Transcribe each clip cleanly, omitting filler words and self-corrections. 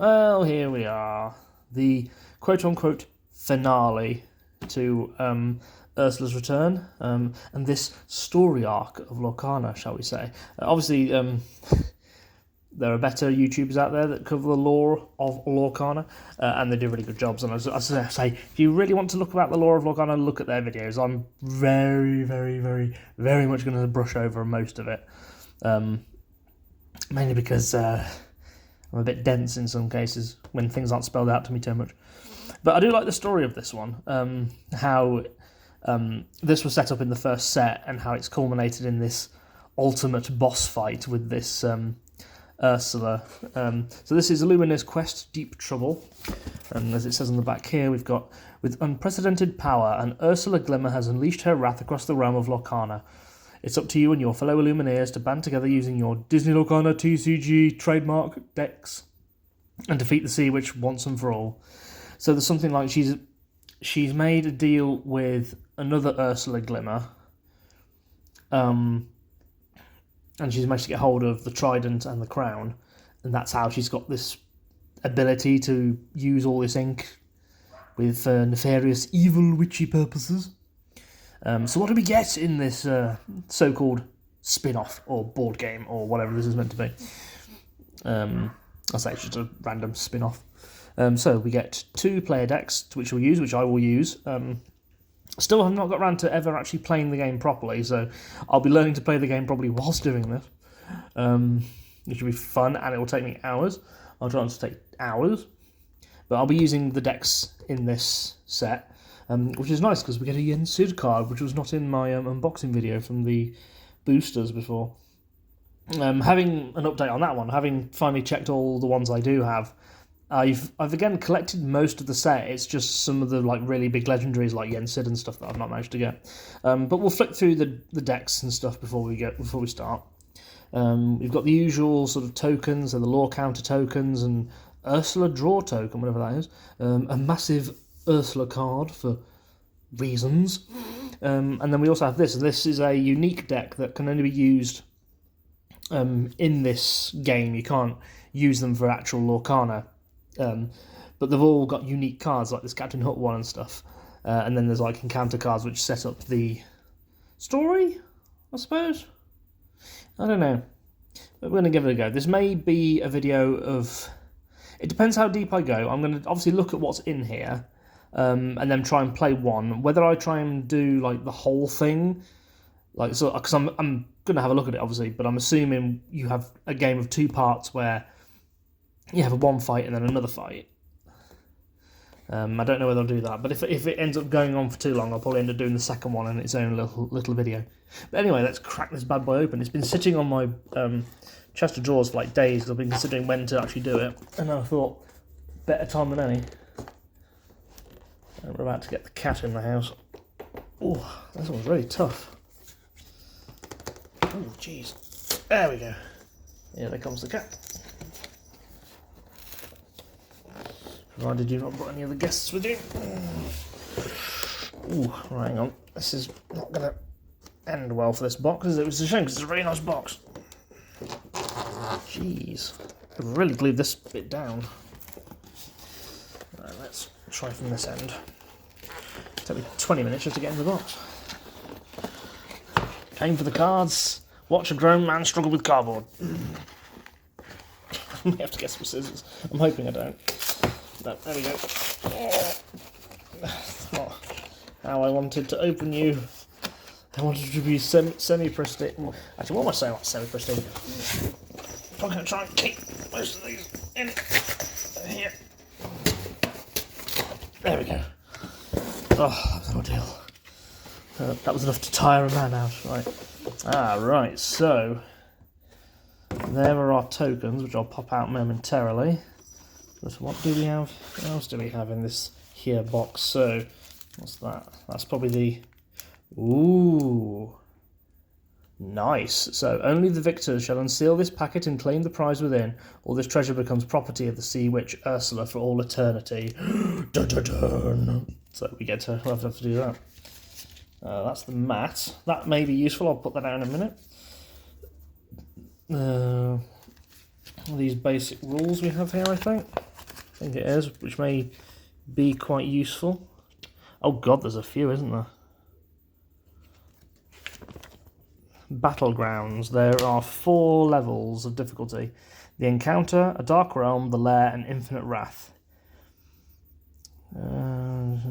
Well, here we are. The quote-unquote finale to Ursula's return, and this story arc of Lorcana, shall we say. Obviously, there are better YouTubers out there that cover the lore of Lorcana, and they do really good jobs. And as I say, if you really want to look about the lore of Lorcana, look at their videos. I'm very, very, very, very much going to brush over most of it. Mainly because I'm a bit dense in some cases when things aren't spelled out to me too much. But I do like the story of this one, how this was set up in the first set and how it's culminated in this ultimate boss fight with this Ursula. So this is Illumineer's quest, Deep Trouble. And as it says on the back here, we've got, with unprecedented power, an Ursula Glimmer has unleashed her wrath across the realm of Lorcana. It's up to you and your fellow Illumineers to band together using your Disney Lorcana TCG trademark decks and defeat the Sea Witch once and for all. So there's something like she's made a deal with another Ursula Glimmer, and she's managed to get hold of the trident and the crown, and that's how she's got this ability to use all this ink with nefarious, evil, witchy purposes. So what do we get in this so-called spin-off or board game or whatever this is meant to be? I'll say it's just a random spin-off. So we get 2 player decks, which I will use. Still have not got around to ever actually playing the game properly, so I'll be learning to play the game properly whilst doing this. Which will be fun, and it will take me hours. I'll try not to take hours. But I'll be using the decks in this set. Which is nice because we get a Yen Sid card, which was not in my unboxing video from the boosters before. Having an update on that one, having finally checked all the ones I do have, I've again collected most of the set. It's just some of the really big legendaries like Yen Sid and stuff that I've not managed to get. But we'll flick through the decks and stuff before we start. We've got the usual sort of tokens, and the lore counter tokens, and Ursula draw token, whatever that is. A massive Ursula card for reasons, and then we also have this, and this is a unique deck that can only be used in this game. You can't use them for actual Lorcana, but they've all got unique cards like this Captain Hook one and stuff, and then there's encounter cards which set up the story, I suppose. I don't know, but we're going to give it a go. This may be a video of, it depends how deep I go. I'm going to obviously look at what's in here, and then try and play one. Whether I try and do the whole thing, because I'm going to have a look at it obviously, but I'm assuming you have a game of 2 parts where you have one fight and then another fight. I don't know whether I'll do that, but if it ends up going on for too long, I'll probably end up doing the second one in its own little video. But anyway, let's crack this bad boy open. It's been sitting on my chest of drawers for days because I've been considering when to actually do it, and I thought better time than any. And we're about to get the cat in the house. Oh, this one's really tough. Oh, jeez. There we go. Yeah, there comes the cat. Provided you've not brought any other guests with you. Ooh, right, hang on. This is not going to end well for this box, is it? It's a shame because it's a very nice box. Jeez. I've really glued this bit down. Right, let's try from this end. It took me 20 minutes just to get in the box. Time for the cards. Watch a grown man struggle with cardboard. I may have to get some scissors. I'm hoping I don't. No, there we go. That's not how I wanted to open you. I wanted it to be semi-pristine. Actually, what am I saying about semi-pristine? I'm going to try and keep most of these in here. There we go. Oh, that was an ordeal. That was enough to tire a man out. Right. Right, so there are our tokens, which I'll pop out momentarily. But what do we have? What else do we have in this here box? So, what's that? That's probably the... Ooh. Nice. So, only the victors shall unseal this packet and claim the prize within, or this treasure becomes property of the Sea Witch Ursula for all eternity. Dun, dun, dun. So, we'll have to do that. That's the mat. That may be useful. I'll put that out in a minute. These basic rules we have here, I think. think it is, which may be quite useful. Oh god, there's a few, isn't there? Battlegrounds. There are 4 levels of difficulty. The Encounter, A Dark Realm, The Lair, and Infinite Wrath.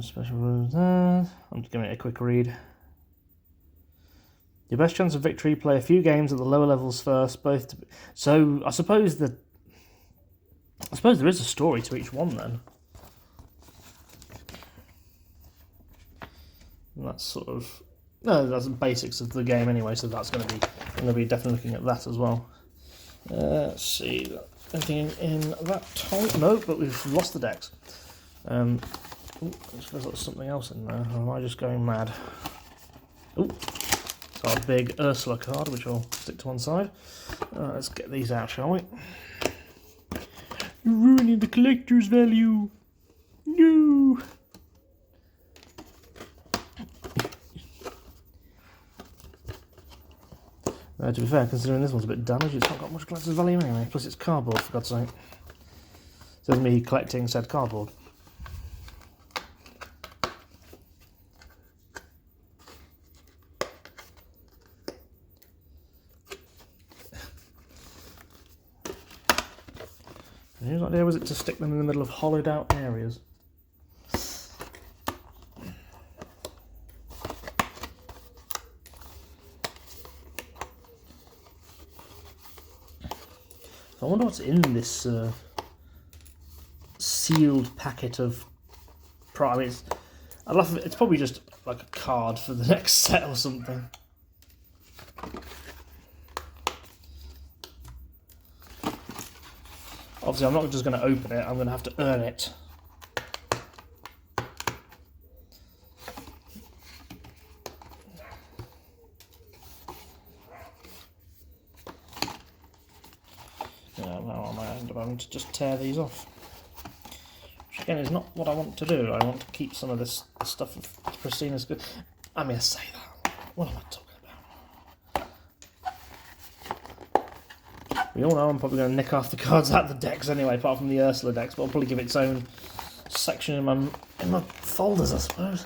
Special rules there. I'm just giving it a quick read. Your best chance of victory, play a few games at the lower levels first, so I suppose there is a story to each one then. And that's sort of... No, that's the basics of the game anyway, so that's going to be... I'm going to be definitely looking at that as well. Let's see, anything in that type? No, but we've lost the decks. Ooh, there's something else in there, or am I just going mad? Ooh, it's our big Ursula card, which I'll stick to one side. Let's get these out, shall we? You're ruining the collector's value! No! To be fair, considering this one's a bit damaged, it's not got much collector's value anyway. Plus it's cardboard, for God's sake. So it's me collecting said cardboard. Whose idea was it to stick them in the middle of hollowed out areas? I wonder what's in this sealed packet of... I mean, it's probably just like a card for the next set or something. Obviously, I'm not just going to open it, I'm going to have to earn it. Now I'm going to just tear these off. Which again is not what I want to do. I want to keep some of this stuff of pristine as good. I mean, I say that. What am I talking about? We all know I'm probably going to nick off the cards out of the decks anyway, apart from the Ursula decks, but I'll probably give it its own section in my folders, I suppose.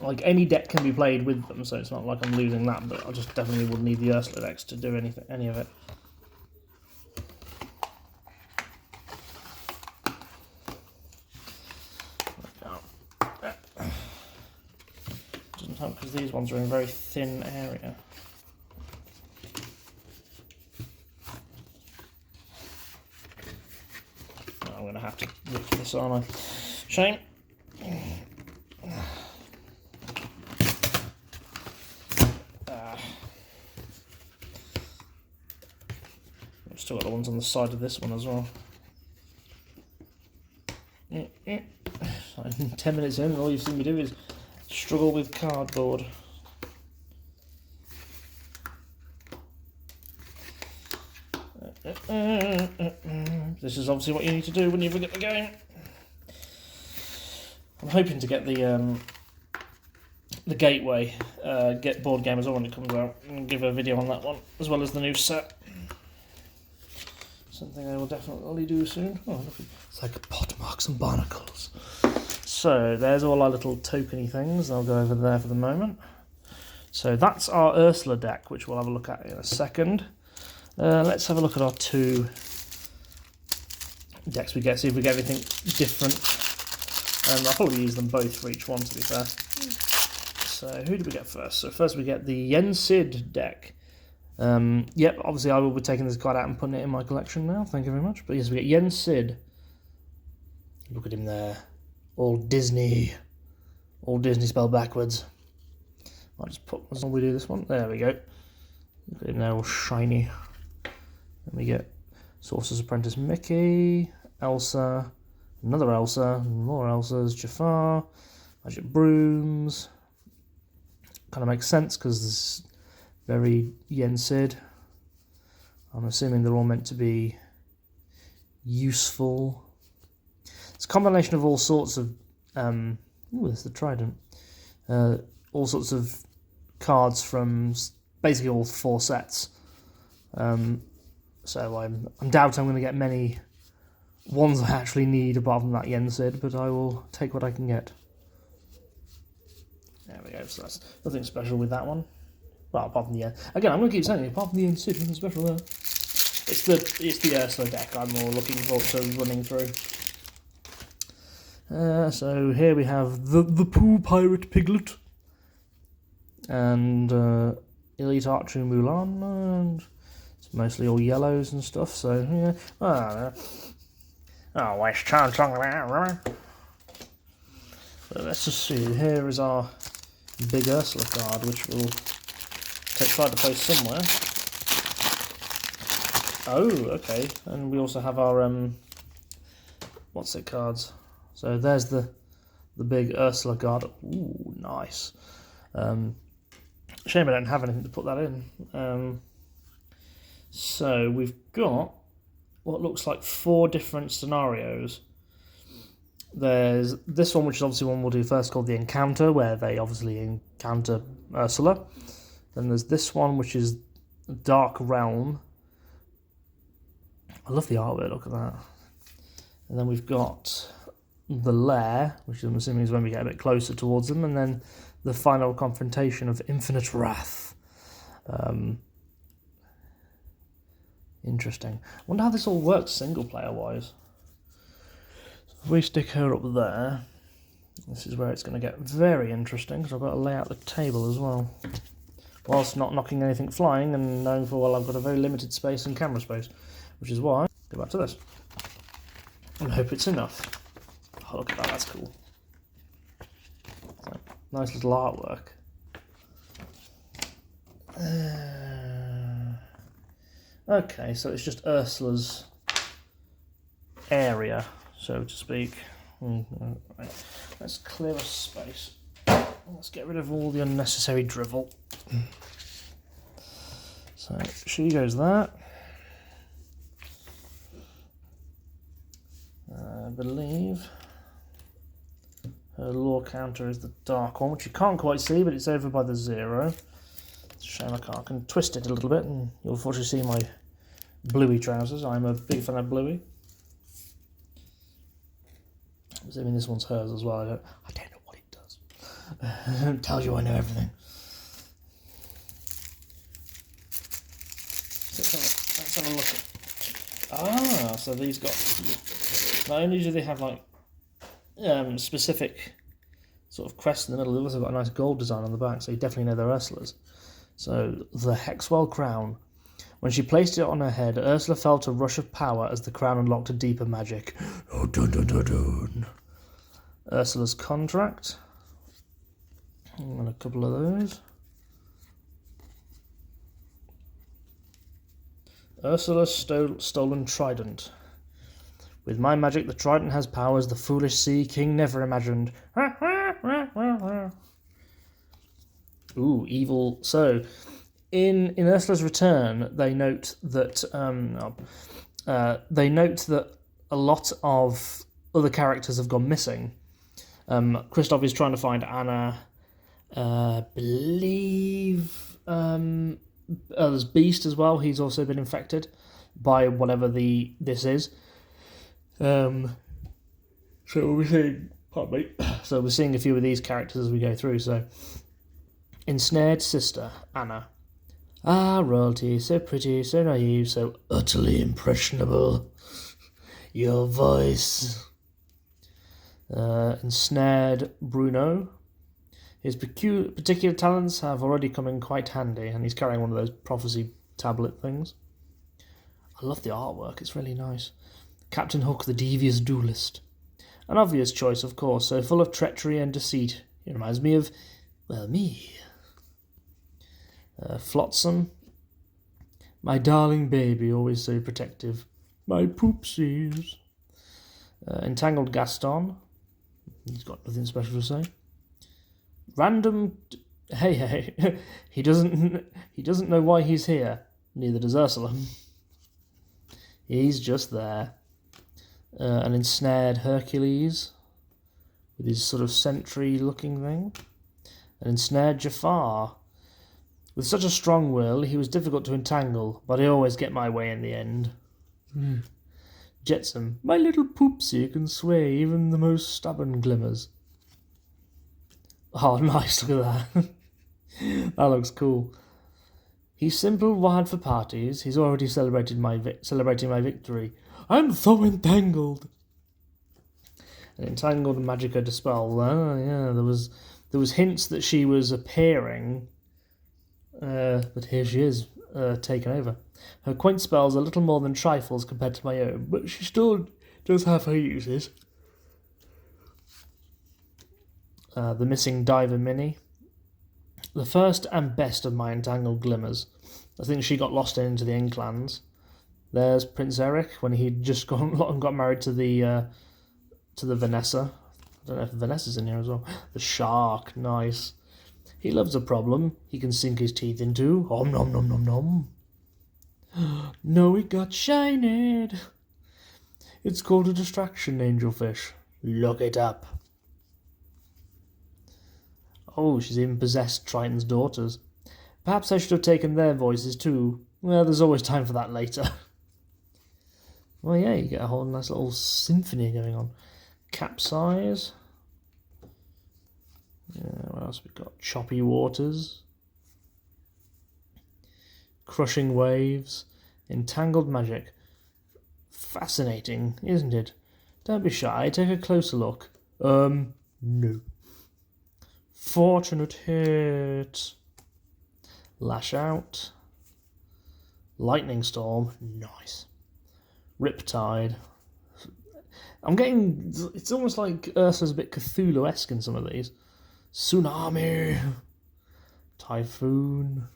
Like, any deck can be played with them, so it's not like I'm losing that, but I just definitely would need the Ursula decks to do any of it. Doesn't help because these ones are in a very thin area. I'm going to have to rip this, aren't I? Shame. I've still got the ones on the side of this one as well. 10 minutes in, all you've seen me do is struggle with cardboard. This is obviously what you need to do when you forget the game. I'm hoping to get the Gateway get board game as well when it comes out, and give a video on that one as well as the new set. Something I will definitely do soon. Oh, look, it's like pot marks and barnacles. So there's all our little tokeny things. I'll go over there for the moment. So that's our Ursula deck, which we'll have a look at in a second. Let's have a look at our 2 decks we get, see if we get anything different. I'll probably use them both for each one, to be fair. So who do we get first? So first we get the Yensid deck. Yep, obviously I will be taking this card out and putting it in my collection now. Thank you very much. But yes, we get Yensid. Look at him there. All Disney spelled backwards. I'll just put... Will we do this one? There we go. Look at him there, all shiny. Then we get Sorcerer's Apprentice Mickey, Elsa, another Elsa, more Elsas, Jafar, Magic Brooms. Kind of makes sense because this very Yensid. I'm assuming they're all meant to be useful. It's a combination of all sorts of... ooh, there's the Trident. All sorts of cards from basically all 4 sets. So I'm doubt I'm going to get many ones I actually need apart from that Yensid, but I will take what I can get. There we go, so that's nothing special with that one. Well, apart from the again, I'm going to keep saying it, apart from the Yensid, nothing special there. It's the Ursula deck I'm more looking forward to running through. So here we have the Pooh Pirate Piglet and Elite Archer Mulan, and it's mostly all yellows and stuff. So yeah, waste time talking about. So let's just see. Here is our big Ursula card, which we'll try to place somewhere. Oh, okay. And we also have our what's it cards? So there's the big Ursula card. Ooh, nice. Shame I don't have anything to put that in. So we've got what looks like 4 different scenarios. There's this one, which is obviously one we'll do first, called the Encounter, where they obviously encounter Ursula. Then there's this one, which is Dark Realm. I love the artwork, look at that. And then we've got the Lair, which I'm assuming is when we get a bit closer towards them, and then the final confrontation of Infinite Wrath. Interesting. I wonder how this all works single player wise. If we stick her up there, this is where it's going to get very interesting, because I've got to lay out the table as well, whilst not knocking anything flying and knowing full well I've got a very limited space and camera space, which is why I go back to this and hope it's enough. Oh, look at that, that's cool. So, nice little artwork. Okay, so it's just Ursula's area, so to speak. Right. Let's clear a space. Let's get rid of all the unnecessary drivel. So she goes there. I believe her law counter is the dark one, which you can't quite see, but it's over by the 0. It's a shame I can twist it a little bit, and you'll unfortunately see my bluey trousers. I'm a big fan of bluey. I'm assuming this one's hers as well. I don't know what it does. It tells you I know everything. Let's have a look at. So these got. Not only do they have like specific sort of crest in the middle, they've also got a nice gold design on the back, so you definitely know they're Ursula's. So the Hexwell crown. When she placed it on her head, Ursula felt a rush of power as the crown unlocked a deeper magic. Oh, dun, dun, dun, dun. Ursula's contract. And a couple of those. Ursula's stolen trident. With my magic, the trident has powers the foolish sea king never imagined. Ooh, evil. So, in Ursula's return, they note that a lot of other characters have gone missing. Kristoff is trying to find Anna. Believe there's Beast as well. He's also been infected by whatever this is. So we're seeing. Pardon me. So we're seeing a few of these characters as we go through. So, ensnared sister Anna. Ah, royalty, so pretty, so naive, so utterly impressionable. Your voice. Ensnared Bruno. His particular talents have already come in quite handy, and he's carrying one of those prophecy tablet things. I love the artwork, it's really nice. Captain Hook, the devious duelist. An obvious choice, of course, so full of treachery and deceit. He reminds me of, well, me. Flotsam. My darling baby, always so protective. My poopsies. Entangled Gaston. He's got nothing special to say. Random. Hey, he doesn't know why he's here. Neither does Ursula. He's just there. An ensnared Hercules with his sort of sentry-looking thing. An ensnared Jafar With such a strong will, he was difficult to entangle, but I always get my way in the end. Jetsam, my little poopsie can sway even the most stubborn glimmers. Oh, nice, look at that. That looks cool. He's simple, wild for parties. He's already celebrating my victory. I'm so entangled. And entangled and magica dispel. Oh, yeah, there was hints that she was appearing, but here she is, taken over. Her quaint spells are little more than trifles compared to my own, but she still does have her uses. The missing diver mini. The first and best of my entangled glimmers. I think she got lost into the Inklands. There's Prince Eric when he'd just got married to the Vanessa. I don't know if Vanessa's in here as well. The shark, nice. He loves a problem he can sink his teeth into. Om nom nom nom nom. No, it got shined. It's called a distraction, angelfish. Look it up. Oh, she's even possessed Triton's daughters. Perhaps I should have taken their voices too. Well, there's always time for that later. Well, yeah, you get a whole nice little symphony going on. Capsize. Yeah, what else we got? Choppy waters. Crushing waves. Entangled magic. Fascinating, isn't it? Don't be shy, take a closer look. No. Fortunate hit. Lash out. Lightning storm. Nice. Riptide. I'm getting... It's almost like Ursa's a bit Cthulhu-esque in some of these. Tsunami. Typhoon.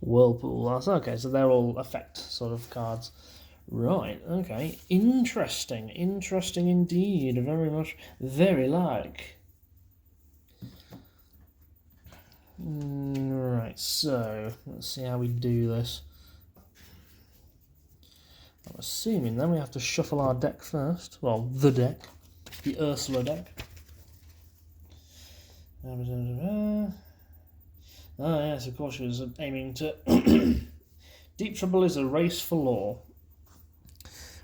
Whirlpool. That's okay, so they're all effect sort of cards. Right, okay. Interesting. Interesting indeed. Very much. Very like. Right, so let's see how we do this. I'm assuming then we have to shuffle our deck first. Well, the deck. The Ursula deck. Oh yes, of course she was aiming to... Deep Trouble is a race for lore.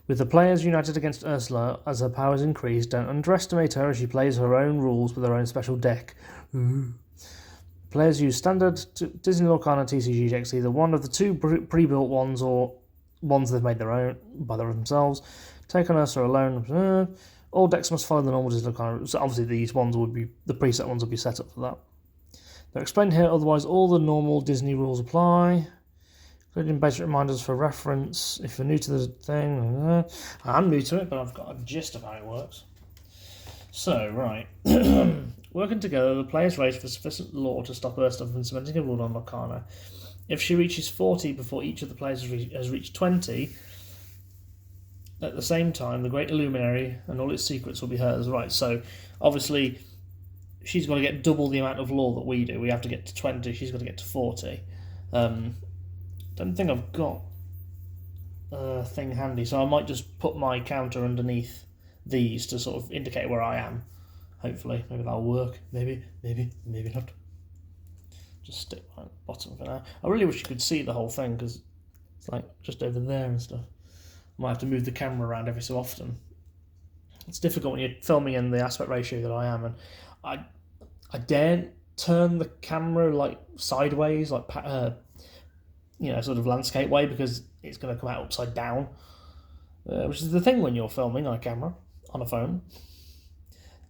With the players united against Ursula as her powers increase, don't underestimate her as she plays her own rules with her own special deck. Ooh. Players use standard Disney Lorcana TCG decks, either one of the two pre-built ones or ones they've made their own by themselves. Take on Ursula alone. All decks must follow the normal Disney Lorcana. So obviously these ones would be, the preset ones would be set up for that. They're explained here, otherwise all the normal Disney rules apply. Including basic reminders for reference. If you're new to the thing, I'm new to it, but I've got a gist of how it works. So, right. Working together, the players race for sufficient lore to stop Ursula from cementing a rule on Lorcana. If she reaches 40 before each of the players has reached 20, at the same time, the Great Illumineer and all its secrets will be hers. Right, so obviously she's got to get double the amount of lore that we do. We have to get to 20, she's got to get to 40. Don't think I've got a thing handy, so I might just put my counter underneath these to sort of indicate where I am. Hopefully, maybe that'll work. Maybe not. Just stick right at the bottom for now. I really wish you could see the whole thing because it's like just over there and stuff. I might have to move the camera around every so often. It's difficult when you're filming in the aspect ratio that I am, and I daren't turn the camera like sideways, like sort of landscape way, because it's going to come out upside down, which is the thing when you're filming on a camera, on a phone.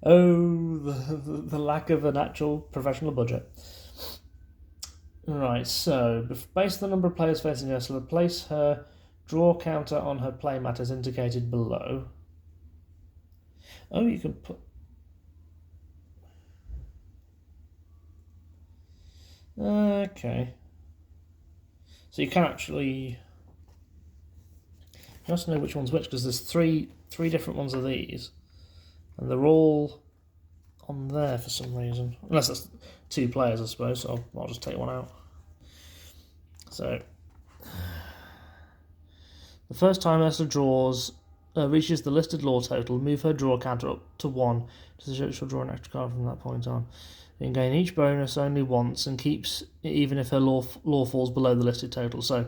Oh, the lack of an actual professional budget. Right, so based on the number of players facing Ursula, place her draw counter on her playmat as indicated below. Oh, you can put... Okay. So you can actually... You have to know which one's which, because there's three different ones of these. And they're all on there for some reason. Unless that's two players, I suppose, so I'll just take one out. So... The first time Ursula reaches the listed lore total, move her draw counter up to 1. She'll draw an extra card from that point on. You can gain each bonus only once and keeps it even if her law falls below the listed total. So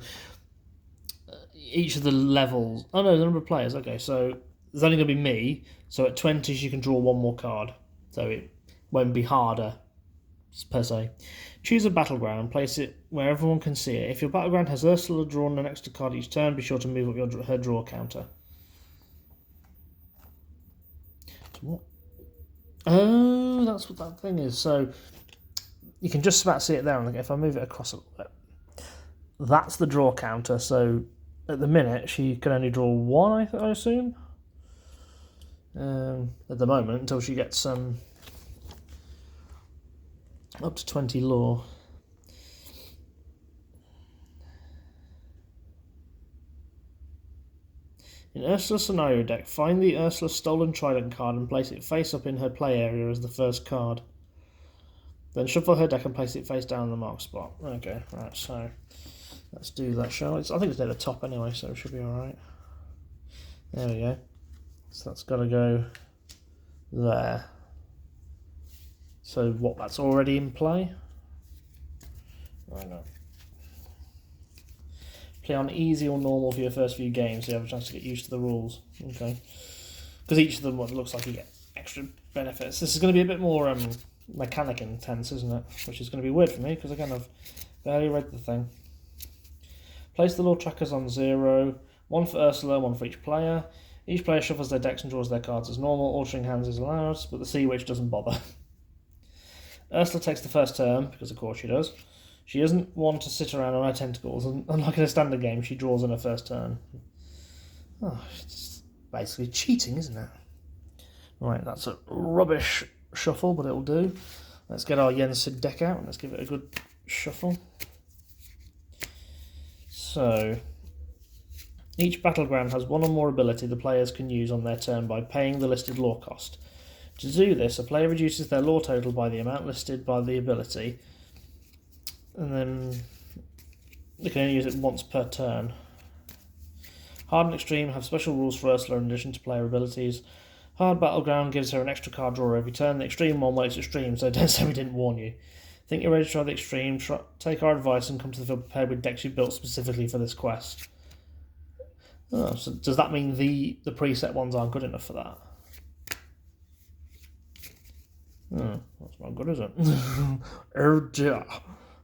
each of the levels... Oh no, the number of players. Okay, so there's only going to be me. So at 20 she can draw one more card. So it won't be harder, per se. Choose a battleground and place it where everyone can see it. If your battleground has Ursula drawn an extra card each turn, be sure to move up her draw counter. What? Oh, that's what that thing is. So you can just about see it there. If I move it across a little bit, that's the draw counter. So at the minute, she can only draw one, I assume. At the moment, until she gets up to 20 law. In Ursula's scenario deck, find the Ursula Stolen Trident card and place it face up in her play area as the first card. Then shuffle her deck and place it face down in the marked spot. Okay, right, so let's do that, shall we? I think it's near the top anyway, so it should be alright. There we go. So that's got to go there. So what, that's already in play? I know. Play on easy or normal for your first few games so you have a chance to get used to the rules. Okay. Because each of them looks like you get extra benefits. This is going to be a bit more mechanic intense, isn't it? Which is going to be weird for me because again I've barely read the thing. Place the law trackers on 0. One for Ursula, one for each player. Each player shuffles their decks and draws their cards as normal. Altering hands is allowed, but the Sea Witch doesn't bother. Ursula takes the first turn, because of course she does. She doesn't want to sit around on her tentacles, and unlike in a standard game, she draws on her first turn. Oh, it's basically cheating, isn't it? Right, that's a rubbish shuffle, but it'll do. Let's get our Yensid deck out, and let's give it a good shuffle. So, each battleground has one or more ability the players can use on their turn by paying the listed law cost. To do this, a player reduces their law total by the amount listed by the ability, and then they can only use it once per turn. Hard and Extreme have special rules for Ursula in addition to player abilities. Hard Battleground gives her an extra card draw every turn. The Extreme one makes Extreme, so don't say we didn't warn you. Think you're ready to try the Extreme, take our advice and come to the field prepared with decks you built specifically for this quest. Oh, so does that mean the preset ones aren't good enough for that? Oh, that's not good, is it? Oh dear.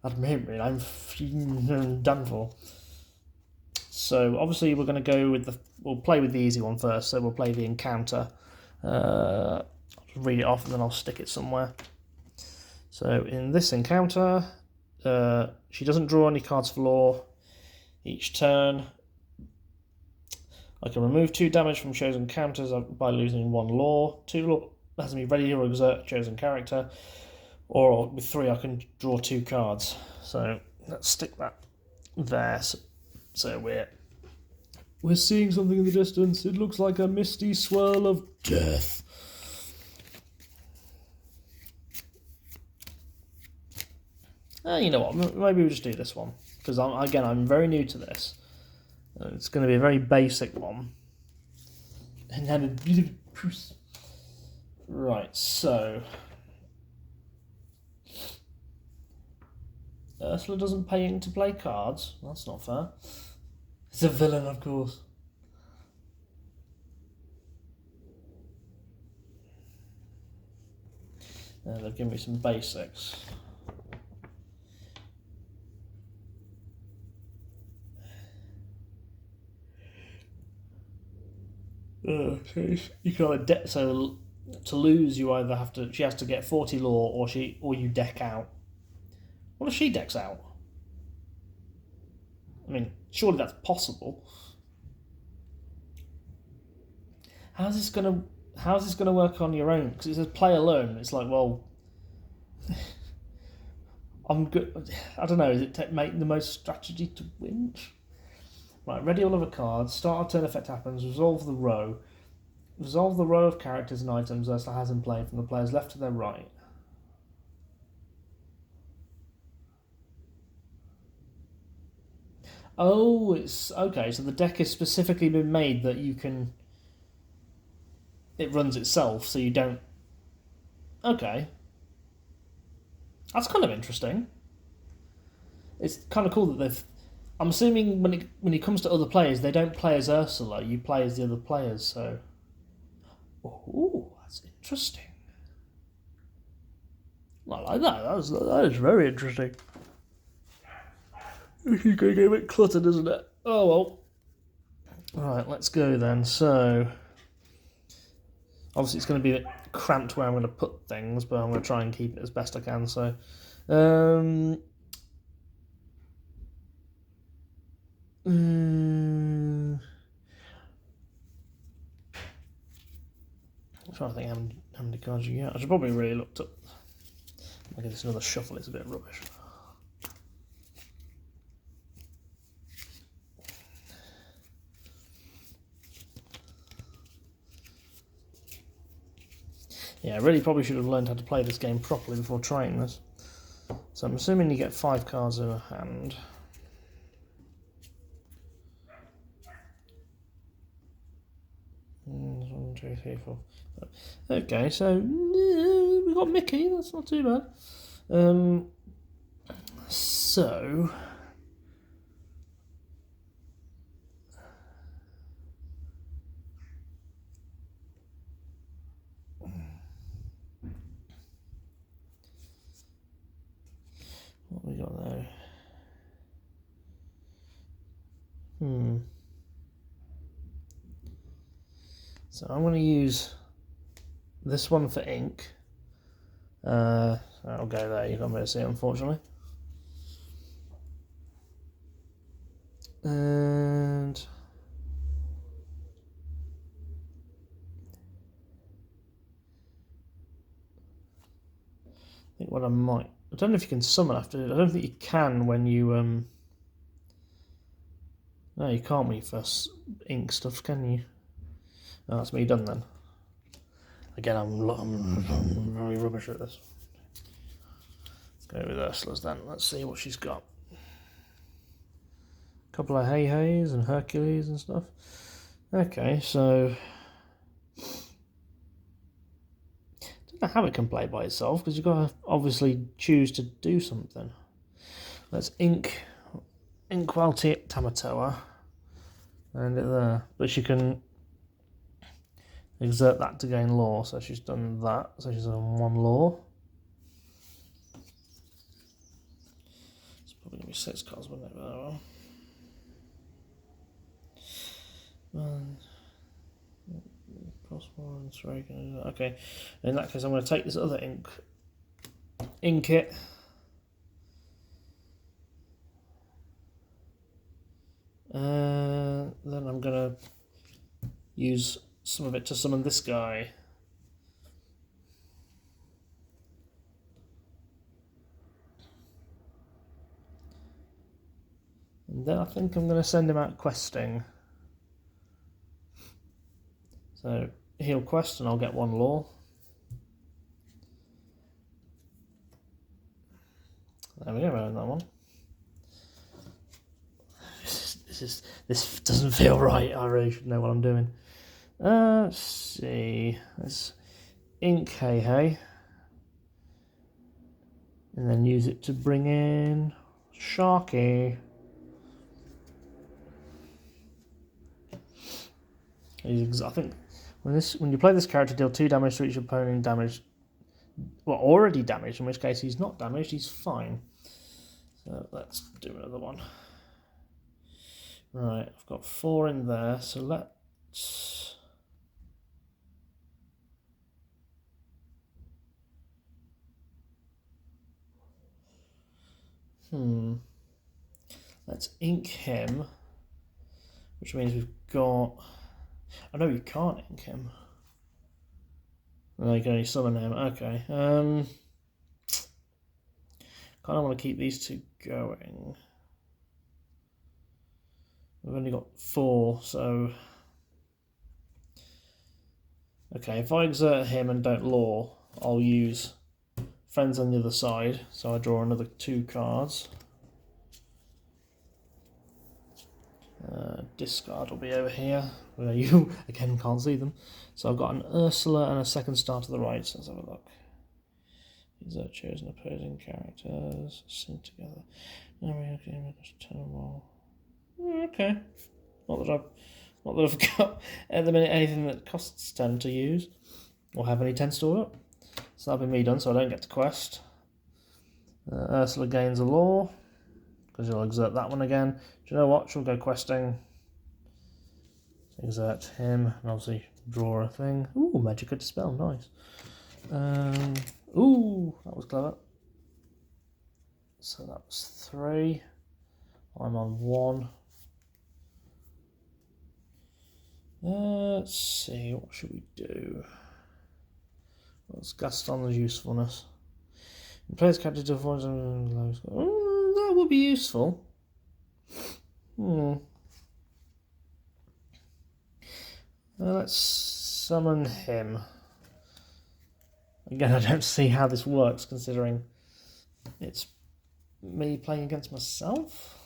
That may mean I'm done for. So obviously we're going to go with we'll play with the easy one first. So we'll play the encounter. I'll read it off and then I'll stick it somewhere. So in this encounter, she doesn't draw any cards for law each turn. I can remove 2 damage from chosen counters by losing 1 law. 2 law has to be ready to exert a chosen character. Or with 3 I can draw 2 cards. So let's stick that there. So we're seeing something in the distance. It looks like a misty swirl of death. You know what? Maybe we'll just do this one because I'm very new to this. It's going to be a very basic one. And have a bit of right. So Ursula doesn't pay in to play cards. That's not fair. It's a villain, of course. They've given me some basics. So you can either so to lose, you either have to. She has to get 40 law, or you deck out. What if she decks out? I mean, surely that's possible. How's this gonna work on your own? Because it says play alone. It's like, well, I'm good. I don't know. Is it make the most strategy to win? Right, ready all of the cards. Start our turn effect happens. Resolve the row. Resolve the row of characters and items Ursula has in play from the players left to their right. Oh, it's okay. So the deck has specifically been made that you can. It runs itself, so you don't. Okay. That's kind of interesting. It's kind of cool that they've... I'm assuming when it comes to other players, they don't play as Ursula. You play as the other players, so... Oh, that's interesting. I like that. That is very interesting. It's going to get a bit cluttered, isn't it? Oh, well. Right, let's go then. So... Obviously, it's going to be a bit cramped where I'm going to put things, but I'm going to try and keep it as best I can, so... I'm trying to think how many cards you get. I should probably really looked up. I'll give this another shuffle, it's a bit rubbish. Yeah, I really probably should have learned how to play this game properly before trying this. So I'm assuming you get 5 cards in a hand. One, two, three, four. Okay, so we got Mickey. That's not too bad. So what we got there? So I'm going to use this one for ink. I'll go there, you can't really see it, unfortunately. And I think what I might... I don't know if you can summon after... I don't think you can when you... No, you can't when you first ink stuff, can you? Oh, that's me done then. Again, I'm very rubbish at this. Let's go with Ursula's then. Let's see what she's got. A couple of Hey-Heys and Hercules and stuff. Okay, so... I don't know how it can play by itself, because you've got to obviously choose to do something. Let's Inkwell Tamatoa. And it there. But she can... exert that to gain lore, so she's done that, so she's on 1 lore. It's probably going to be 6 cards, wouldn't it? Okay, in that case I'm going to take this other ink it. Then I'm going to use some of it to summon this guy. And then I think I'm going to send him out questing. So he'll quest and I'll get 1 lore. There we go, around that one. This doesn't feel right. I really should know what I'm doing. Let's see. Let's ink Hey. And then use it to bring in Sharky. I think when you play this character, deal 2 damage to each opponent. Damage, well, already damaged. In which case he's not damaged. He's fine. So let's do another one. Right, I've got 4 in there. So let's. Let's ink him, which means we've got... I know you can't ink him. No, you can only summon him. Okay. Kind of want to keep these 2 going. We've only got 4, so... Okay, if I exert him and don't lore, I'll use friends on the other side. So I draw another 2 cards. Discard will be over here, where you again can't see them. So I've got an Ursula and a second star to the right. So let's have a look. Exert chosen opposing characters. Sing together. Okay. Not that I've got at the minute anything that costs 10 to use or have any 10 stored up. So that'll be me done, so I don't get to quest. Ursula gains a law because you'll exert that one again. Do you know what? She'll go questing. Exert him and obviously draw a thing. Ooh, Magica Dispel, nice. Ooh, that was clever. So that was 3. I'm on 1. Let's see, what should we do? What's Gaston's usefulness? Players character to avoid that would be useful. Let's summon him. Again, I don't see how this works considering it's me playing against myself.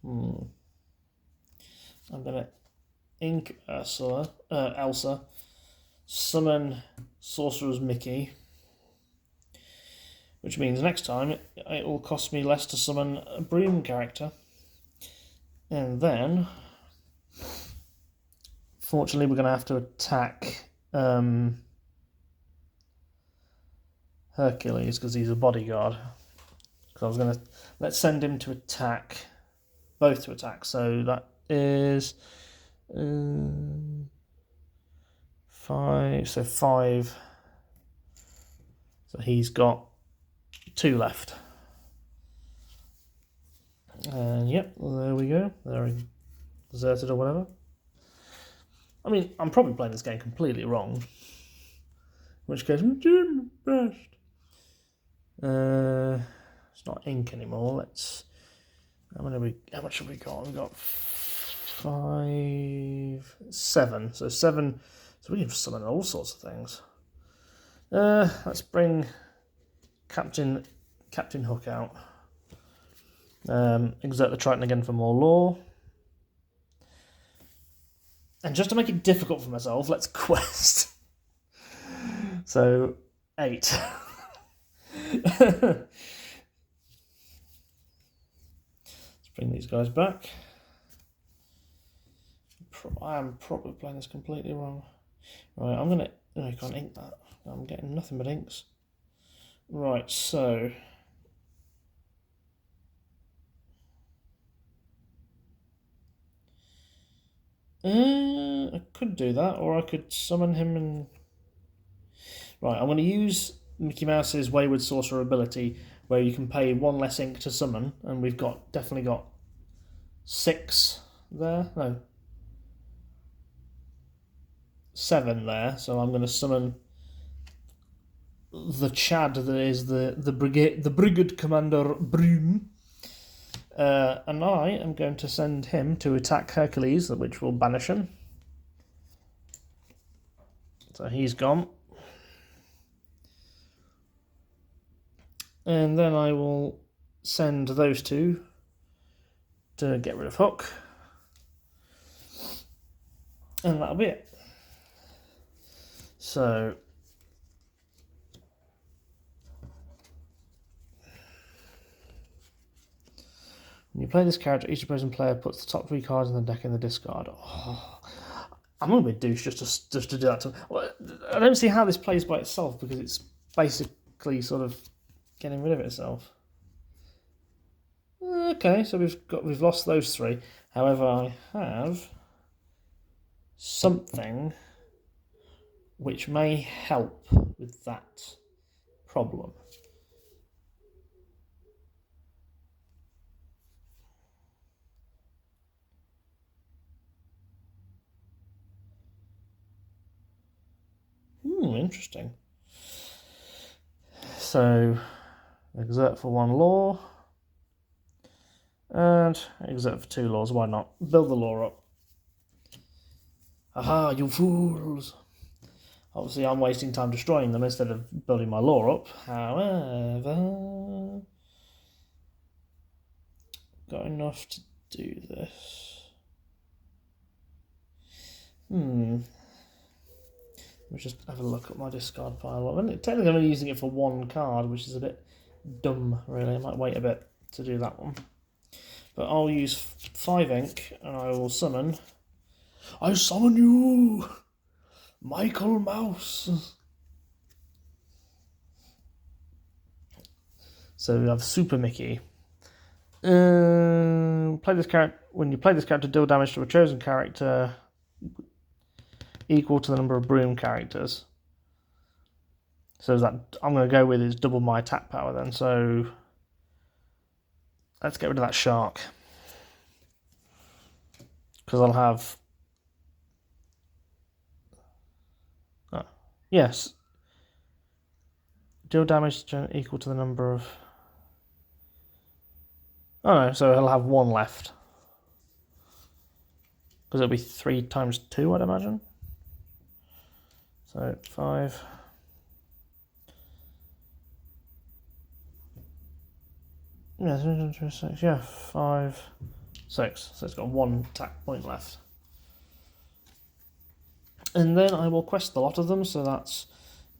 I'm gonna ink Elsa, summon Sorcerer's Mickey, which means next time it will cost me less to summon a Broom character. And then, fortunately, we're going to have to attack Hercules because he's a bodyguard. Because I was going to let's send him to attack, both to attack. So that is 5. So 5. So he's got 2 left. And yep, there we go. They're deserted or whatever. I mean, I'm probably playing this game completely wrong. In which case, I'm doing my best. It's not ink anymore. Let's. How much have we got? We've got 5, 7. So 7. So we can summon all sorts of things. Let's bring Captain Hook out. Exert the Triton again for more lore. And just to make it difficult for myself, let's quest. So 8. Let's bring these guys back. I am probably playing this completely wrong. Right, I'm gonna. No, I can't ink that. I'm getting nothing but inks. Right, so. I could do that, or I could summon him and. Right, I'm going to use Mickey Mouse's Wayward Sorcerer ability, where you can pay 1 less ink to summon, and we've definitely got 6 there. No. 7 there, so I'm going to summon the Chad that is the Brigade Commander Broom. And I am going to send him to attack Hercules, which will banish him. So he's gone. And then I will send those 2 to get rid of Hook. And that'll be it. So when you play this character, each opposing player puts the top 3 cards in the deck in the discard. Oh, I'm going to be a douche just to do that. Well, I don't see how this plays by itself because it's basically sort of getting rid of itself. Okay, so we've lost those 3. However, I have something which may help with that problem. Interesting. So, exert for 1 law, and exert for 2 laws. Why not? Build the law up. Aha, you fools! Obviously, I'm wasting time destroying them instead of building my law up. However, got enough to do this. Let me just have a look at my discard pile. Technically, I'm only using it for one card, which is a bit dumb, really. I might wait a bit to do that one. But I'll use 5 ink, and I will summon... I summon you! Michael Mouse! So we have Super Mickey. Play this character. When you play this character, deal damage to a chosen character equal to the number of broom characters. So that I'm going to go with is double my attack power then. So let's get rid of that shark, because I'll have... yes. Deal damage equal to the number of... oh no, so he'll have 1 left. Because it'll be 3 times 2, I'd imagine. So 5. Yeah, 6. Yeah, 5, 6. So it's got 1 attack point left. And then I will quest the lot of them. So that's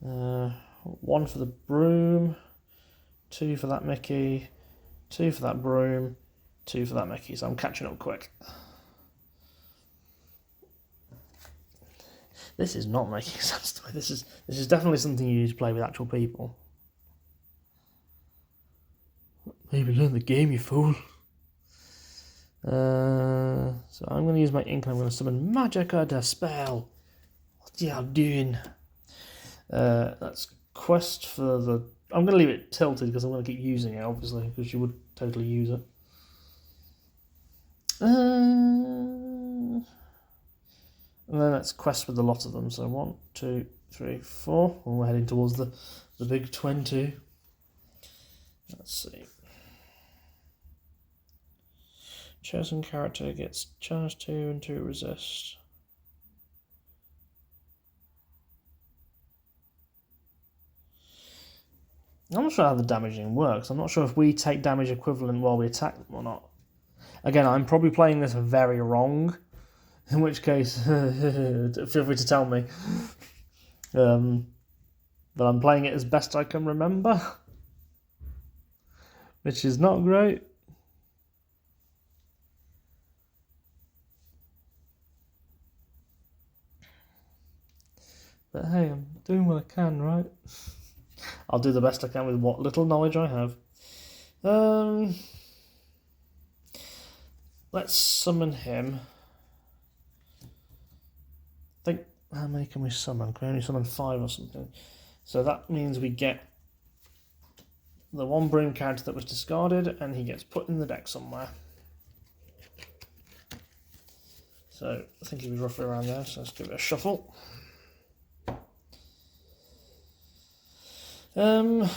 1 for the broom, 2 for that Mickey, 2 for that broom, 2 for that Mickey. So I'm catching up quick. This is not making sense to me. This is definitely something you need to play with actual people. Maybe learn the game, you fool. So I'm going to use my ink and I'm going to summon Magica Dispel. What are you doing? That's quest for the... I'm going to leave it tilted because I'm going to keep using it, obviously, because you would totally use it. And then let's quest with a lot of them. So 1, 2, 3, 4. And we're heading towards the big 20. Let's see. Chosen character gets charge 2 and 2 resist. I'm not sure how the damaging works. I'm not sure if we take damage equivalent while we attack them or not. Again, I'm probably playing this very wrong, in which case, feel free to tell me. But I'm playing it as best I can remember, which is not great. But hey, I'm doing what I can, right? I'll do the best I can with what little knowledge I have. Let's summon him. I think, how many can we summon? Can we only summon 5 or something? So that means we get the 1 broom character that was discarded, and he gets put in the deck somewhere. So I think he was roughly around there, so let's give it a shuffle. Do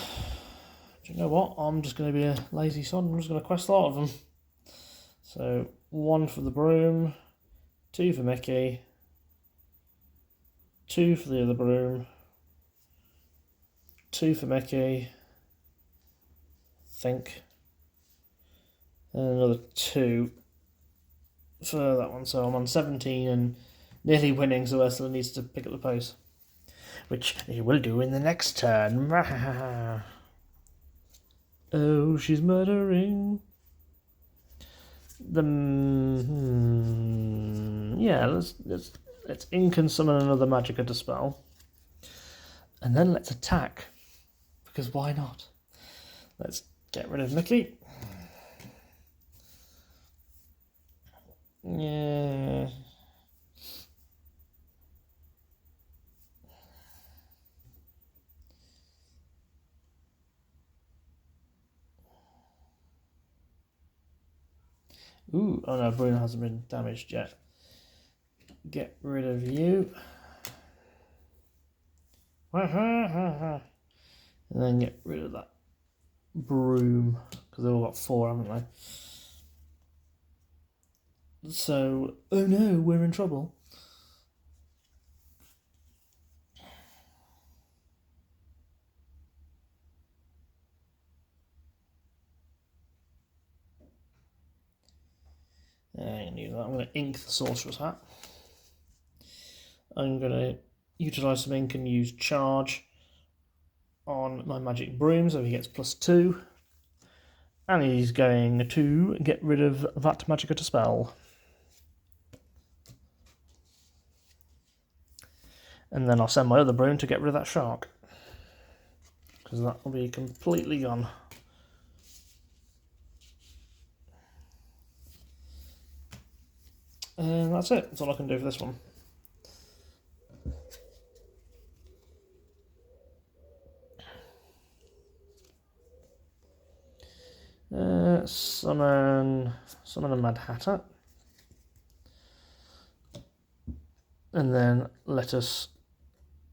you know what? I'm just going to be a lazy sod. I'm just going to quest a lot of them. So 1 for the broom, 2 for Mickey, 2 for the other broom, 2 for Mickey, I think, and another 2 for that one. So I'm on 17 and nearly winning, so Ursula needs to pick up the pace, which he will do in the next turn. Oh, she's murdering. Yeah, let's ink and summon another Magica Dispel, and then let's attack, because why not? Let's get rid of Mickey. Yeah. Ooh, oh no, Bruno hasn't been damaged yet. Get rid of you. And then get rid of that broom, because they've all got 4, haven't they? So, oh no, we're in trouble. I knew that. I'm going to ink the Sorcerer's Hat. I'm going to utilise some ink and use charge on my magic broom, so he gets +2. And he's going to get rid of that Magicka to spell. And then I'll send my other broom to get rid of that shark, because that will be completely gone. And that's it. That's all I can do for this one. Summon a Mad Hatter. And then let us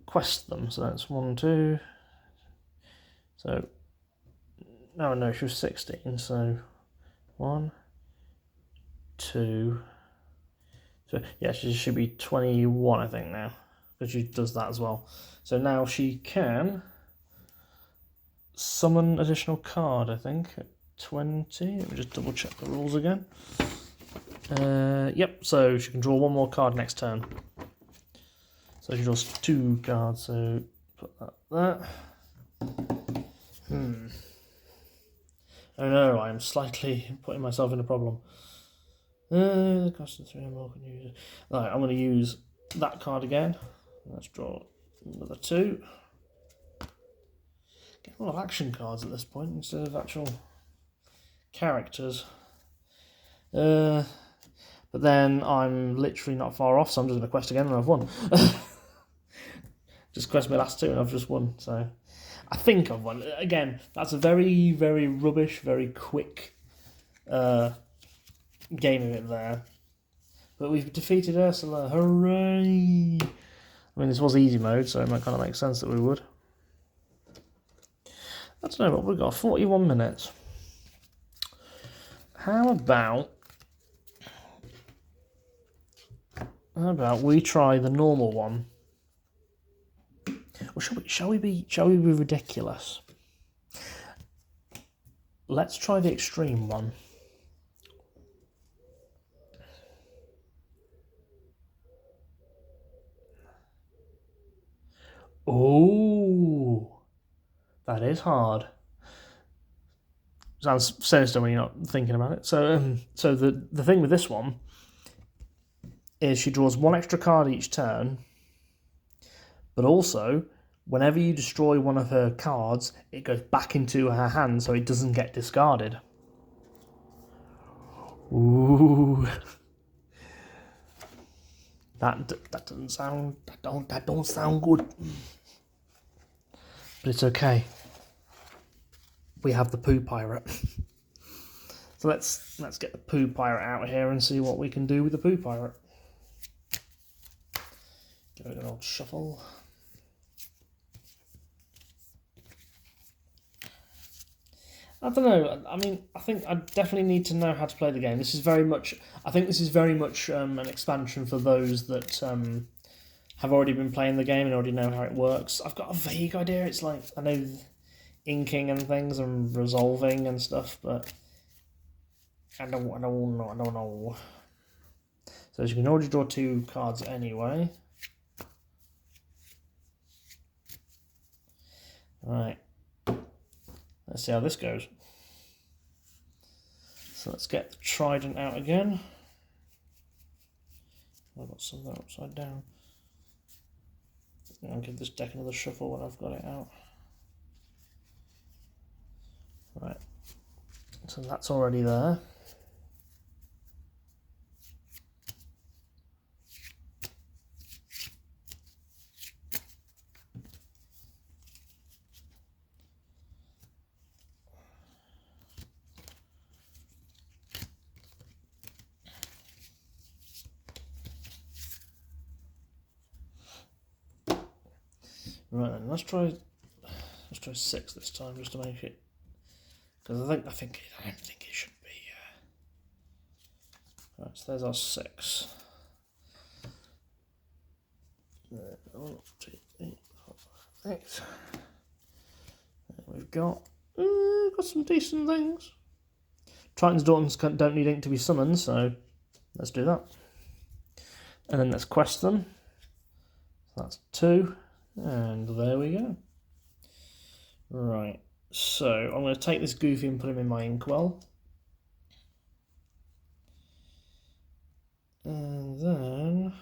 quest them. So that's 1, 2. So, no, she was 16. So, 1, 2. So, yeah, she should be 21, I think, now. Because she does that as well. So now she can summon additional card, I think, at 20. Let me just double check the rules again. Yep, so she can draw one more card next turn. So she draws 2 cards, so put that there. Oh no, I'm slightly putting myself in a problem. The cost of 3 or more can use it. Right, I'm going to use that card again. Let's draw another 2. Get a lot of action cards at this point instead of actual characters. But then I'm literally not far off, so I'm just going to quest again and I've won. Just quest my last 2 and I've just won, so I think I've won. Again, that's a very, very rubbish, very quick game of it there. But we've defeated Ursula, hooray! I mean, this was easy mode, so it might kind of make sense that we would. I don't know what we've got, 41 minutes. How about we try the normal one? Or shall we be ridiculous? Let's try the extreme one. Oh, that is hard. Sounds sinister when you're not thinking about it. So, so the thing with this one is she draws 1 extra card each turn, but also whenever you destroy one of her cards, it goes back into her hand, so it doesn't get discarded. Ooh, that doesn't sound that don't sound good. But it's okay. We have the poo pirate. So let's get the poo pirate out here and see what we can do with the poo pirate. Give it an old shuffle. I don't know. I mean, I think I definitely need to know how to play the game. This is very much. I think this is very much an expansion for those that have already been playing the game and already know how it works. I've got a vague idea. It's like I know inking and things and resolving and stuff, but I don't know. So you can already draw 2 cards anyway. Right. Let's see how this goes. So let's get the trident out again. I've got something upside down. I'll give this deck another shuffle when I've got it out. Right. So that's already there. Right then, let's try 6 this time just to make it, because I don't think it should be. Right, so there's our 6. 1, 2, 3, 4, 5, 6. We've got some decent things. Triton's Daughters don't need ink to be summoned, so let's do that. And then let's quest them. That's 2, and there we go. Right, so I'm going to take this Goofy and put him in my inkwell. And then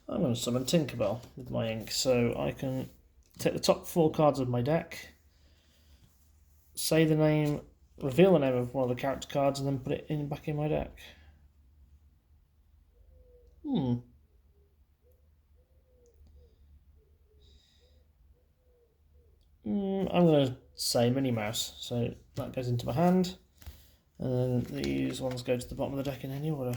I'm going to summon Tinkerbell with my ink, so I can take the top 4 cards of my deck, say the name, reveal the name of one of the character cards, and then put it back in my deck. I'm going to say Minnie Mouse, so that goes into my hand, and then these ones go to the bottom of the deck in any order.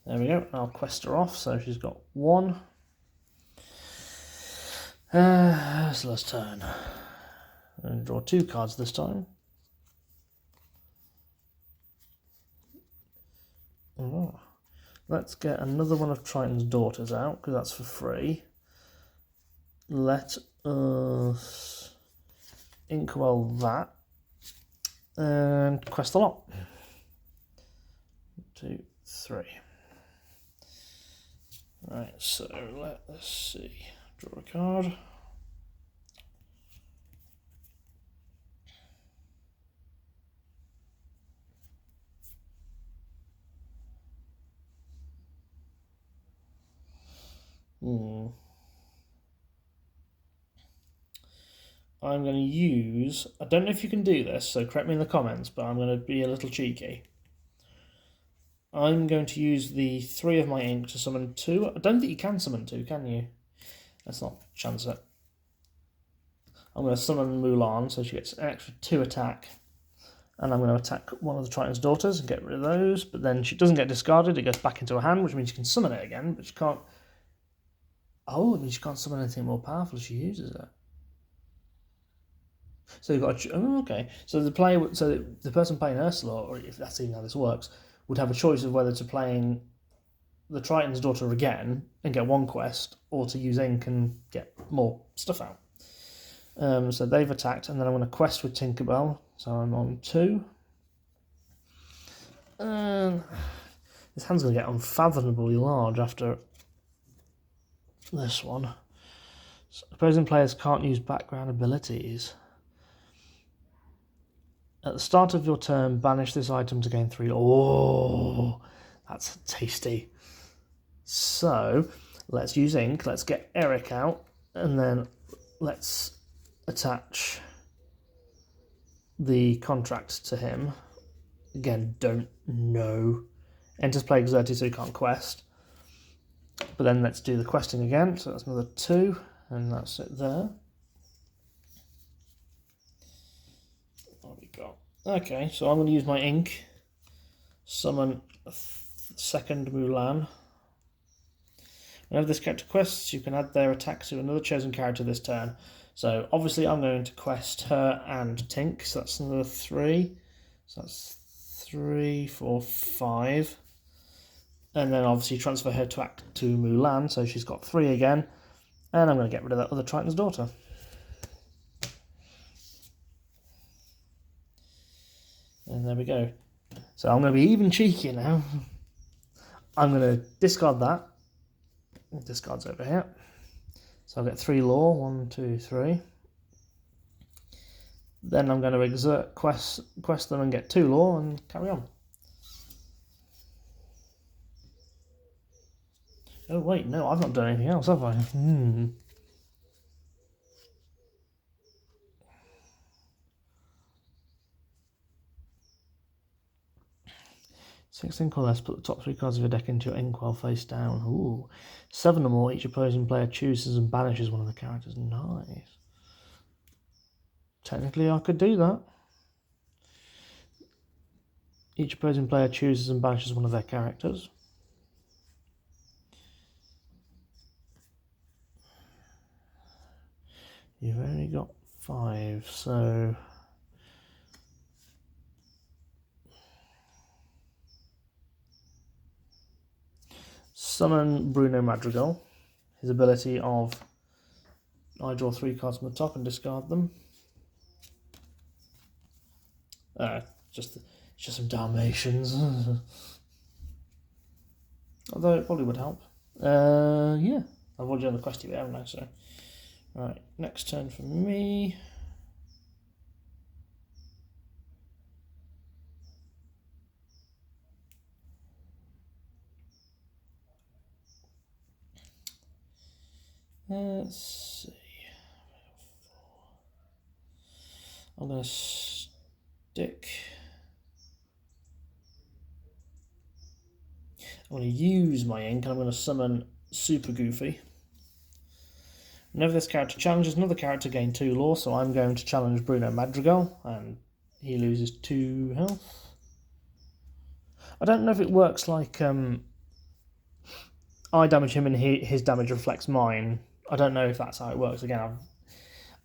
There we go. I'll quest her off, so she's got 1. Ursula's turn. I'm going to draw 2 cards this time. Oh. Let's get another one of Triton's Daughters out, because that's for free. Let us inkwell that and quest a lot. 1, 2, 3. Right, so let's see. Draw a card. I'm going to use, I don't know if you can do this, so correct me in the comments, but I'm going to be a little cheeky. I'm going to use the 3 of my ink to summon 2. I don't think you can summon 2, can you? Let's not chance it. I'm going to summon Mulan, so she gets an extra 2 attack. And I'm going to attack one of the Triton's Daughters and get rid of those. But then she doesn't get discarded, it goes back into her hand, which means you can summon it again, but she can't... Oh, it means she can't summon anything more powerful if she uses it. So you've got okay. So the person playing Ursula, or if that's even how this works, would have a choice of whether to playing the Triton's Daughter again and get 1 quest, or to use ink and get more stuff out. So they've attacked, and then I'm going to quest with Tinkerbell. So I'm on 2. This hand's going to get unfathomably large after this one. So opposing players can't use background abilities. At the start of your turn, banish this item to gain 3. Oh, that's tasty. So, let's use ink. Let's get Eric out, and then let's attach the contract to him. Again, don't know. Enters play exerted, so you can't quest. But then let's do the questing again. So that's another 2, and that's it there. What have we got? Okay, so I'm going to use my ink. Summon a second Mulan. Whenever this character quests, you can add their attack to another chosen character this turn. So obviously I'm going to quest her and Tink, so that's another 3. So that's 3, 4, 5. And then obviously transfer her to Mulan, so she's got 3 again. And I'm going to get rid of that other Triton's Daughter. And there we go. So I'm going to be even cheekier now. I'm going to discard that. Discard's over here. So I'll get 3 lore. 1, 2, 3. Then I'm going to exert quest them and get 2 lore and carry on. Oh wait, no, I've not done anything else, have I? 16 colours, put the top 3 cards of your deck into your inkwell face down. Ooh. 7 or more, each opposing player chooses and banishes one of the characters. Nice. Technically, I could do that. Each opposing player chooses and banishes one of their characters. You've only got 5, so... Summon Bruno Madrigal. His ability of I draw 3 cards from the top and discard them. Just some Dalmatians. Although it probably would help. Yeah. I've already done the quest here, haven't I? So, right, next turn for me. Let's see. I'm going to stick. I'm going to use my ink and I'm going to summon Super Goofy. Whenever this character challenges another character, gain 2 lore, so I'm going to challenge Bruno Madrigal, and he loses 2 health. I don't know if it works like I damage him and his damage reflects mine. I don't know if that's how it works. Again,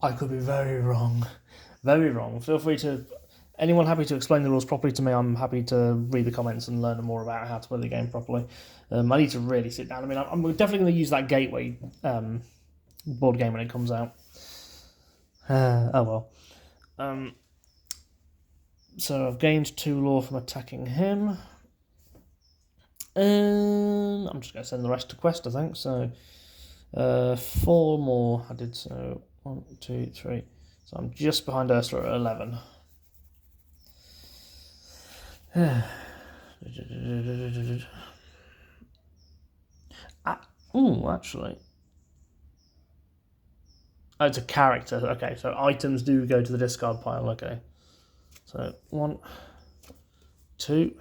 I could be very wrong. Very wrong. Feel free to... Anyone happy to explain the rules properly to me, I'm happy to read the comments and learn more about how to play the game properly. I need to really sit down. I mean, I'm definitely going to use that Gateway board game when it comes out. Oh well. So I've gained 2 lore from attacking him. I'm just going to send the rest to quest, I think. So 4 more I did. So 1, 2, 3. So I'm just behind Ursula at 11. Actually. Oh, it's a character. Okay, so items do go to the discard pile. Okay. So 1, 2.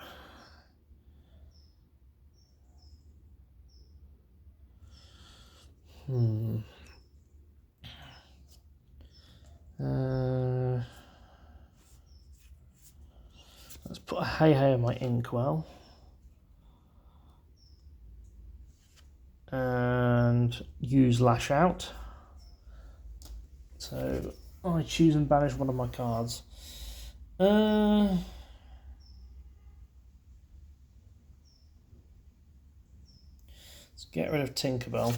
Let's put a hey in my inkwell. And use Lash Out. So I choose and banish one of my cards. Let's get rid of Tinkerbell.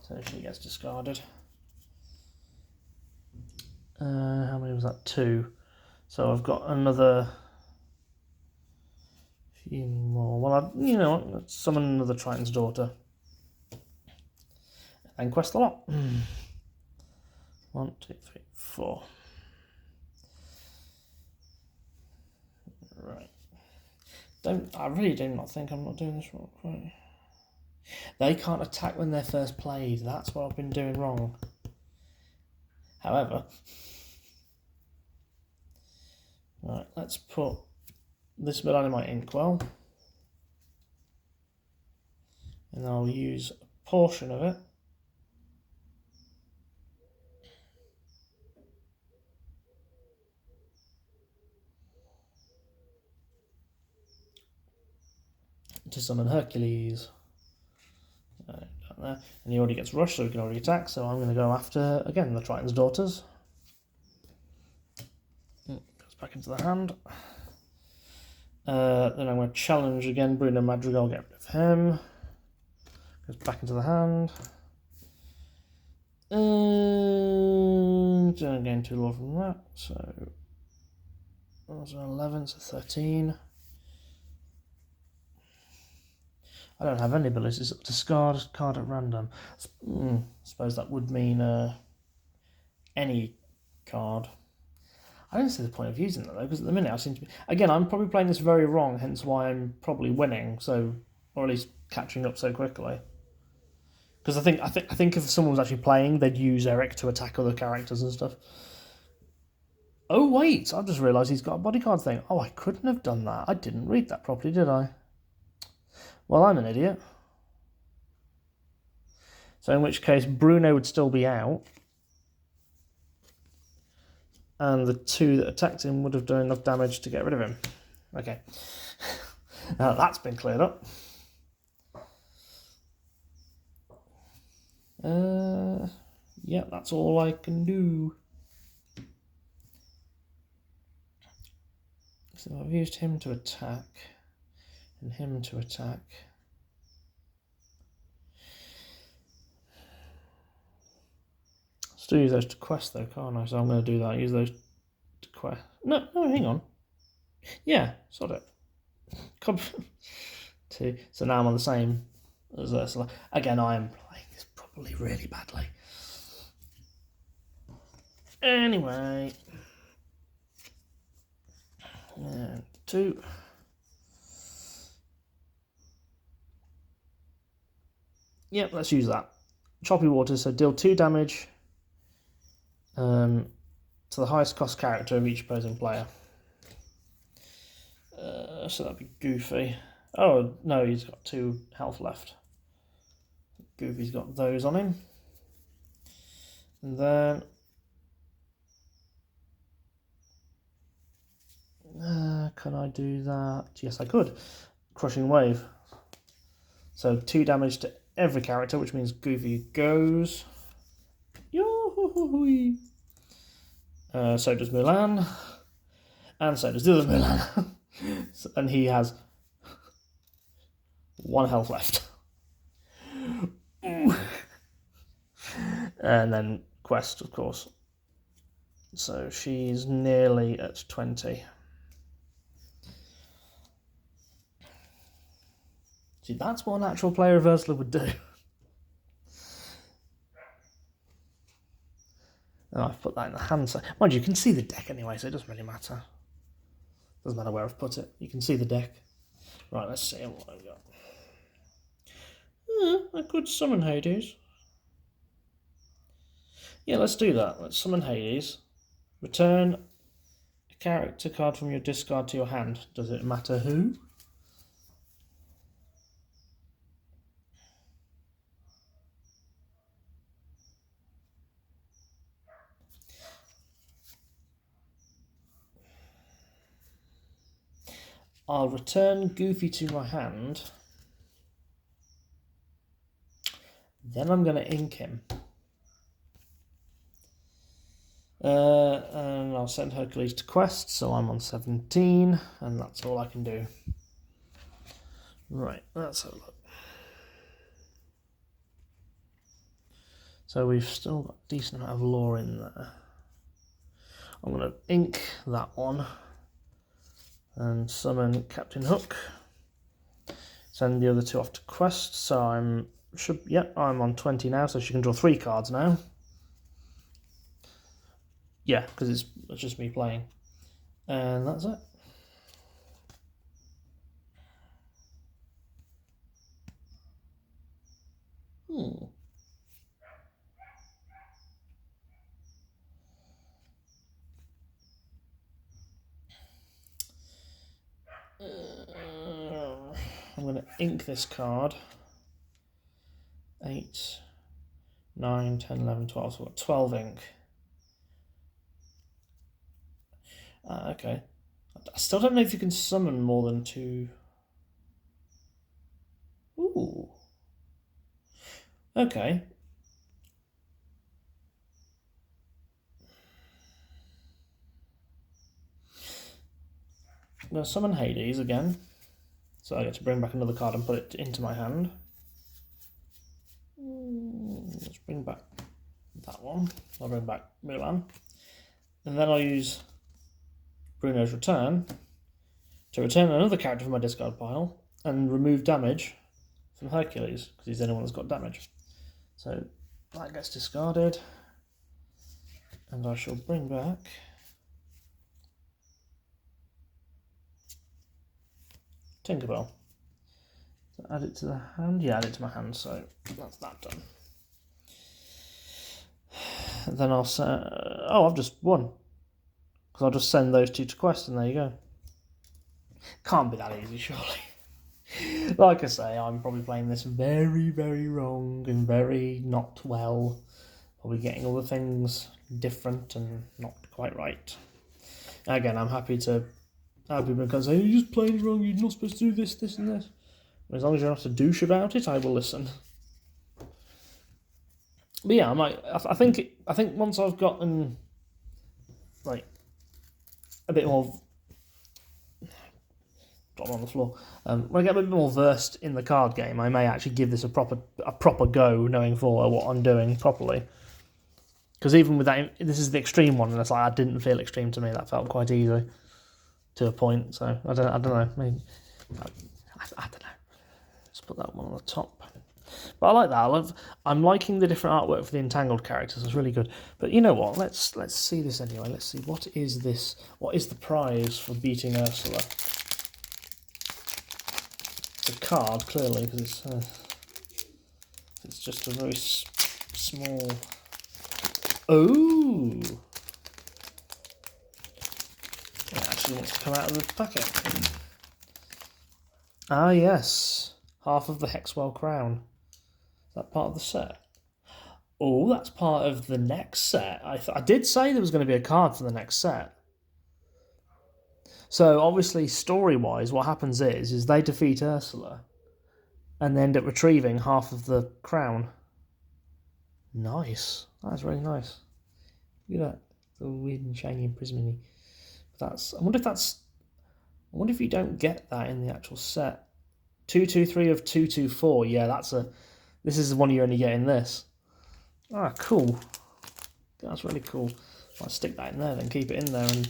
So she gets discarded. How many was that? 2. So I've got another few more. Well, let's summon another Triton's Daughter. And quest the lot. 1, 2, 3, 4. Right. I really do not think I'm not doing this wrong. Right. They can't attack when they're first played. That's what I've been doing wrong. However, right, let's put this bit on in my inkwell. And I'll use a portion of it to summon Hercules. And he already gets rushed, so he can already attack. So I'm going to go after, again, the Triton's Daughters. Goes back into the hand. Then I'm going to challenge again Bruno Madrigal, get rid of him. Goes back into the hand. And again 2 lore from that. So that was an 11, so 13. I don't have any abilities. Discard card at random. I suppose that would mean any card. I don't see the point of using that though, because at the minute I seem to be... Again, I'm probably playing this very wrong, hence why I'm probably winning, so, or at least catching up so quickly. Because I think if someone was actually playing, they'd use Eric to attack other characters and stuff. Oh wait, I've just realised he's got a bodyguard thing. Oh, I couldn't have done that. I didn't read that properly, did I? Well, I'm an idiot. So in which case, Bruno would still be out. And the 2 that attacked him would have done enough damage to get rid of him. Okay. Now that's been cleared up. Yeah, that's all I can do. So I've used him to attack. And him to attack. Still use those to quest though, can't I? So I'm going to do that. Use those to quest. No, hang on. Yeah, sort it. Come to. So now I'm on the same as Ursula. Again, I am playing this probably really badly. Anyway. 2. Yep, let's use that. Choppy Water, so deal 2 damage to the highest cost character of each opposing player. So that'd be Goofy. Oh, no, he's got 2 health left. Goofy's got those on him. And then... can I do that? Yes, I could. Crushing Wave. So 2 damage to every character, which means Goofy goes. Yoo-hoo-hoo-hoo. So does Mulan. And so does the other Mulan. And he has 1 health left. And then Quest, of course. So she's nearly at 20. See, that's what an actual player of Ursula would do. And I've put that in the hand side. Mind you, can see the deck anyway, so it doesn't really matter. Doesn't matter where I've put it. You can see the deck. Right, let's see what I've got. I could summon Hades. Yeah, let's do that. Let's summon Hades. Return a character card from your discard to your hand. Does it matter who? I'll return Goofy to my hand. Then I'm going to ink him. And I'll send Hercules to quest, so I'm on 17, and that's all I can do. Right, let's have a look. So we've still got a decent amount of lore in there. I'm going to ink that one and summon Captain Hook. Send the other 2 off to quest, so I'm on 20 now, so she can draw 3 cards now. Yeah, because it's just me playing. And that's it. I'm going to ink this card. 8, 9, 10, 11, 12. So I've got 12 ink. Okay. I still don't know if you can summon more than 2. Ooh. Okay. I'm going to summon Hades again. So I get to bring back another card and put it into my hand. Let's bring back that one. I'll bring back Mulan. And then I'll use Bruno's Return to return another character from my discard pile and remove damage from Hercules, because he's the only one that's got damage. So that gets discarded. And I shall bring back Tinkerbell. So add it to the hand. Yeah, add it to my hand, so that's that done. And then I'll say, oh, I've just won. Because I'll just send those 2 to quest, and there you go. Can't be that easy, surely. Like I say, I'm probably playing this very, very wrong and very not well. Probably getting all the things different and not quite right. Again, I'm happy to have people can say, you're just playing wrong, you're not supposed to do this, this and this. As long as you're not a douche about it, I will listen. But yeah, I think once I've gotten like a bit more drop on the floor. When I get a bit more versed in the card game, I may actually give this a proper go, knowing full well what I'm doing properly. Because even with that, this is the extreme one, and it's like, I didn't feel extreme to me. That felt quite easy to a point. So I don't know. Maybe, I don't know. Let's put that one on the top. But I like that. I'm liking the different artwork for the entangled characters. It's really good. But you know what? Let's see this anyway. Let's see, what is this? What is the prize for beating Ursula? It's a card, clearly, because it's just a very small. Oh! It actually wants to come out of the packet. Ah, yes. Half of the Hexwell crown. Is that part of the set? Oh, that's part of the next set. I did say there was going to be a card for the next set. So, obviously, story-wise, what happens is they defeat Ursula and they end up retrieving half of the crown. Nice. That's really nice. Look at that. The weird and shiny imprisonment. I wonder if you don't get that in the actual set. 223 of 224. Yeah, this is the one you're only getting this. Ah, cool. That's really cool. I'll stick that in there, then keep it in there, and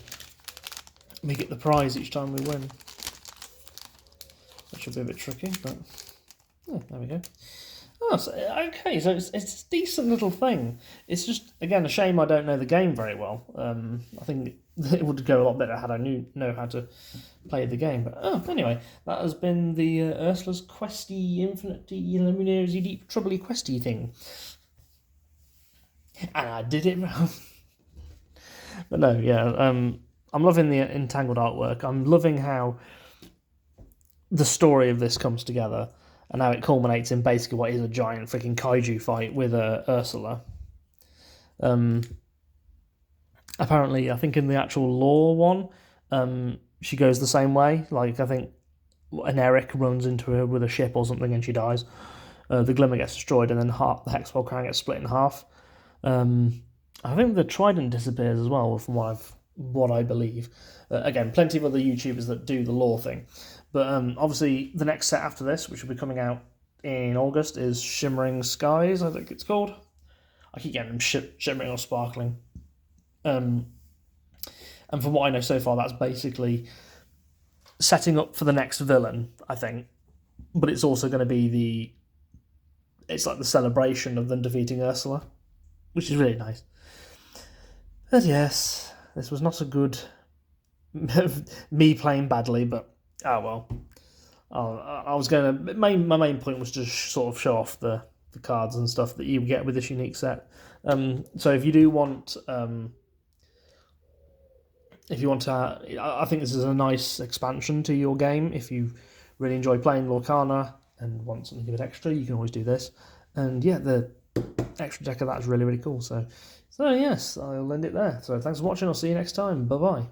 make it the prize each time we win. That should be a bit tricky, but oh, there we go. Oh, so, okay, so it's a decent little thing. It's just, again, a shame I don't know the game very well. I think it would go a lot better had I know how to play the game. But anyway, that has been the Ursula's Questy Infinity Illumineer's Deep Troubly Questy thing. And I did it wrong. But no, yeah, I'm loving the entangled artwork. I'm loving how the story of this comes together, and how it culminates in basically what is a giant freaking kaiju fight with Ursula. Apparently, I think in the actual lore one, she goes the same way. Like, I think an Eric runs into her with a ship or something and she dies. The Glimmer gets destroyed, and then the Hexwell crown gets split in half. I think the Trident disappears as well, from what I believe. Again, plenty of other YouTubers that do the lore thing. But obviously, the next set after this, which will be coming out in August, is Shimmering Skies, I think it's called. I keep getting them shimmering or sparkling. And from what I know so far, that's basically setting up for the next villain, I think. But it's also going to be it's like the celebration of them defeating Ursula, which is really nice. But yes, this was not a good me playing badly, but oh well. I was going to. My main point was to sort of show off the cards and stuff that you get with this unique set. So if you do want, I think this is a nice expansion to your game. If you really enjoy playing Lorcana and want something a bit extra, you can always do this. And yeah, the extra deck of that is really, really cool. So yes, I'll end it there. So thanks for watching. I'll see you next time. Bye bye.